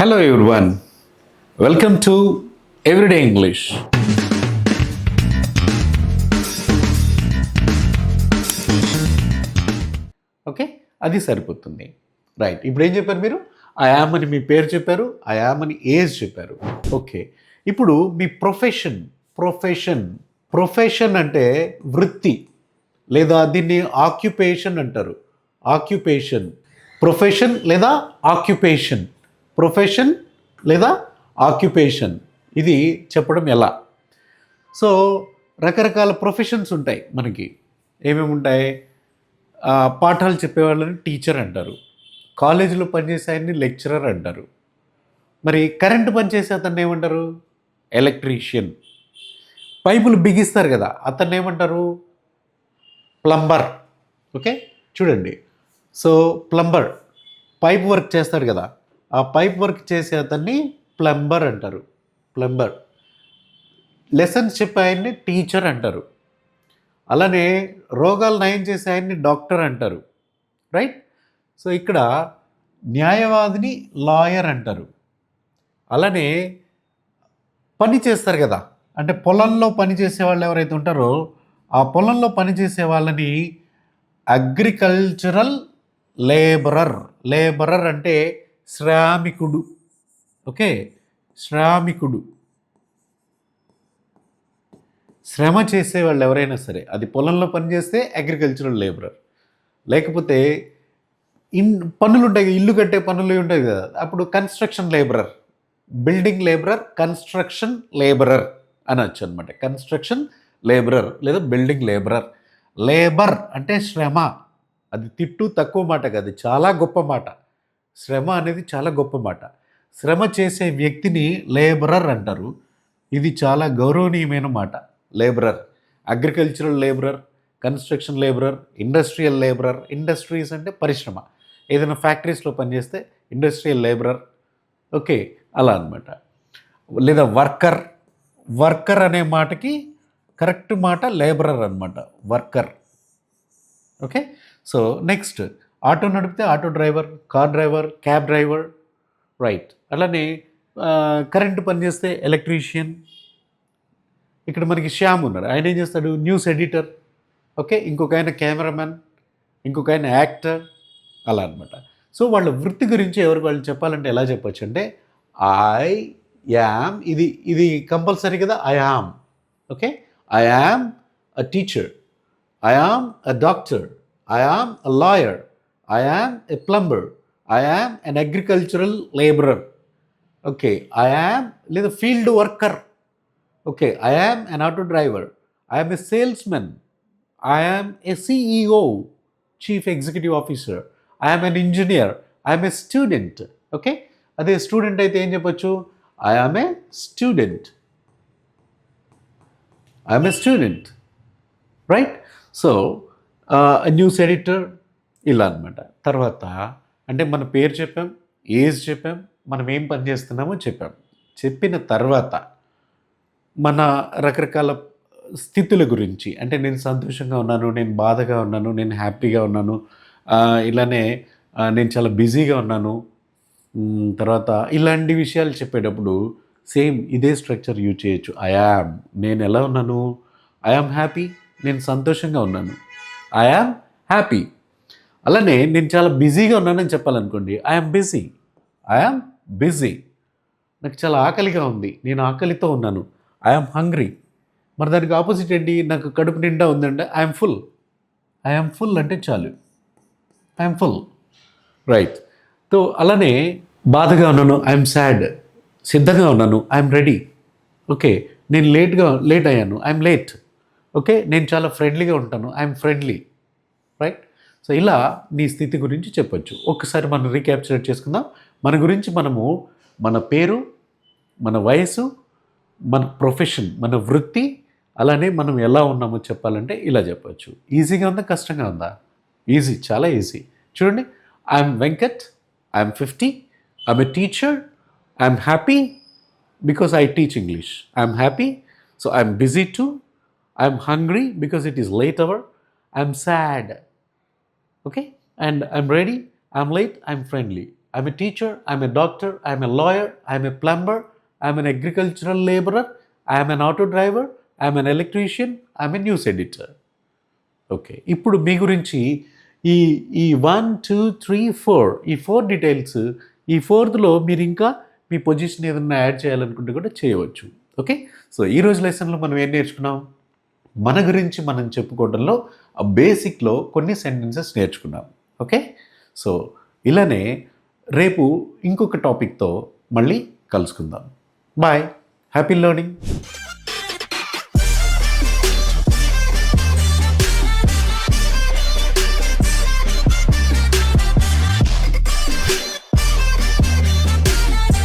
Hello everyone. Welcome to Everyday English. Okay, అది సరిపోతుంది. Right, ఇప్పుడు ఏం చెప్పారు మీరు? ఐ యామ్ అని మీ పేరు చెప్పారు, ఐ యామ్ అని ఏజ్ చెప్పారు. ఓకే, ఇప్పుడు మీ ప్రొఫెషన్ అంటే వృత్తి, లేదా దీన్ని ఆక్యుపేషన్ అంటారు. ఆక్యుపేషన్, ప్రొఫెషన్ లేదా ఆక్యుపేషన్, ప్రొఫెషన్ లేదా ఆక్యుపేషన్, ఇది చెప్పడం ఎలా? సో రకరకాల ప్రొఫెషన్స్ ఉంటాయి మనకి. ఏమేమి ఉంటాయి? పాఠాలు చెప్పేవాళ్ళని టీచర్ అంటారు, కాలేజీలో పనిచేసే ఆయన్ని లెక్చరర్ అంటారు, మరి కరెంటు పనిచేసే అతన్ని ఏమంటారు? ఎలక్ట్రీషియన్. పైపులు బిగిస్తారు కదా, అతన్ని ఏమంటారు? ప్లంబర్. ఓకే, చూడండి. సో ప్లంబర్ పైప్ వర్క్ చేస్తారు కదా, ఆ పైప్ వర్క్ చేసే అతన్ని ప్లంబర్ అంటారు. ప్లంబర్. లెసన్స్ చెప్పే ఆయన్ని టీచర్ అంటారు. అలానే రోగాలు నయం చేసే ఆయన్ని డాక్టర్ అంటారు. రైట్. సో ఇక్కడ న్యాయవాదిని లాయర్ అంటారు. అలానే పని చేస్తారు కదా, అంటే పొలంలో పని చేసే వాళ్ళు ఎవరైతే ఉంటారో ఆ పొలంలో పనిచేసే వాళ్ళని అగ్రికల్చరల్ లేబరర్. లేబరర్ అంటే శ్రామికుడు. ఓకే, శ్రామికుడు. శ్రమ చేసేవాళ్ళు ఎవరైనా సరే, అది పొలంలో పనిచేస్తే అగ్రికల్చరల్ లేబరర్, లేకపోతే పనులు ఉంటాయి, ఇల్లు కట్టే పనులు ఉంటాయి కదా, అప్పుడు construction labourer, building labourer, construction labourer అనొచ్చు అనమాట. కన్స్ట్రక్షన్ లేబరర్ లేదా బిల్డింగ్ లేబరర్. లేబర్ అంటే శ్రమ, అది తిట్టు తక్కువ మాట కాదు, చాలా గొప్ప మాట. శ్రమ అనేది చాలా గొప్ప మాట. శ్రమ చేసే వ్యక్తిని లేబరర్ అంటారు. ఇది చాలా గౌరవనీయమైన మాట. Labourer, agricultural labourer, construction labourer, industrial labourer. Industries అంటే పరిశ్రమ, ఏదైనా ఫ్యాక్టరీస్లో పనిచేస్తే ఇండస్ట్రియల్ లేబరర్. ఓకే, అలా అనమాట. లేదా వర్కర్. వర్కర్ అనే మాటకి కరెక్ట్ మాట లేబరర్ అనమాట, worker. Okay, so next auto నడిపితే auto driver, car driver, cab driver. Right. అలానే కరెంటు పనిచేస్తే ఎలక్ట్రీషియన్. ఇక్కడ మనకి శ్యామ్ ఉన్నారు, ఆయన ఏం చేస్తాడు? News editor. ఓకే, ఇంకొక ఆయన కెమెరామెన్, ఇంకొక ఆయన యాక్టర్, అలా అనమాట. సో వాళ్ళ వృత్తి గురించి ఎవరికి వాళ్ళు చెప్పాలంటే ఎలా చెప్పొచ్చు అంటే ఐ యామ్, ఇది కంపల్సరీ కదా, I am. Okay, I am a teacher, I am a doctor, I am a lawyer, I am a plumber, I am an agricultural labourer. Okay, I am లేదా field worker. Okay, I am an auto driver, I am a salesmen, I am a CEO, chief executive officer, I am an engineer, I am a student. Okay, అదే student అయితే ఏం చెప్పొచ్చు? I am a student, I am a student. Right. So news editor, ఇలా అనమాట. తర్వాత అంటే మన పేరు చెప్పాం, ఏజ్ చెప్పాం, మనం ఏం పని చేస్తున్నామో చెప్పాం. చెప్పిన తర్వాత మన రకరకాల స్థితుల గురించి, అంటే నేను సంతోషంగా ఉన్నాను, నేను బాధగా ఉన్నాను, నేను హ్యాపీగా ఉన్నాను, ఇలానే నేను చాలా బిజీగా ఉన్నాను, తర్వాత ఇలాంటి విషయాలు చెప్పేటప్పుడు సేమ్ ఇదే స్ట్రక్చర్ యూజ్ చేయొచ్చు. ఐ యామ్, నేను ఎలా ఉన్నాను? ఐ యామ్ హ్యాపీ, నేను సంతోషంగా ఉన్నాను, ఐ యామ్ హ్యాపీ. అలానే నేను చాలా బిజీగా ఉన్నానని చెప్పాలనుకోండి, I am busy, I am busy. నాకు చాలా ఆకలిగా ఉంది, నేను ఆకలితో ఉన్నాను, ఐ యామ్ హంగ్రీ. మరి దానికి ఆపోజిట్ ఏంటి? నాకు కడుపు నిండా ఉందంటే I am full. I am full అంటే చాలు, I am full. Right. So అలానే బాధగా ఉన్నాను, ఐఎమ్ సాడ్. సిద్ధంగా ఉన్నాను, ఐఎమ్ రెడీ. ఓకే, నేను లేట్ అయ్యాను, ఐఎమ్ లేట్. ఓకే, నేను చాలా ఫ్రెండ్లీగా ఉంటాను, ఐఎమ్ ఫ్రెండ్లీ. రైట్. సో ఇలా నీ స్థితి గురించి చెప్పొచ్చు. ఒక్కసారి మనం రీక్యాప్చులేట్ చేసుకుందాం. మన గురించి మనము మన పేరు, మన వయసు, మన ప్రొఫెషన్, మన వృత్తి, అలానే మనం ఎలా ఉన్నామో చెప్పాలంటే ఇలా చెప్పొచ్చు. ఈజీగా ఉందా, కష్టంగా ఉందా? ఈజీ, చాలా ఈజీ. చూడండి, I'm Venkat, I'm 50, I'm a teacher, I'm happy because I teach English. I'm happy, so I'm busy too. I'm hungry because it is late hour. I'm sad. Okay, and I'm ready, I'm late, I'm friendly. I'm a teacher, I'm a doctor, I'm a lawyer, I'm a plumber, I'm N agricultural labourer, I'm N auto driver, I'm N electrician, I'm a news editor. Okay, ఇప్పుడు మీ గురించి ఈ ఈ 1, 2, 3, 4 ఈ 4 details, ఈ 4థ్లో మీరు ఇంకా మీ position ఏదన్నా add చేయాలనుకుంటే కూడా చేయవచ్చు. ఓకే, సో ఈరోజు లెసన్లో మనం ఏం నేర్చుకున్నాం? మన గురించి మనం చెప్పుకోవడంలో బేసిక్లో కొన్ని సెంటెన్సెస్ నేర్చుకున్నాం. ఓకే, సో ఇలానే రేపు ఇంకొక టాపిక్తో మళ్ళీ కలుసుకుందాం. Bye, happy learning.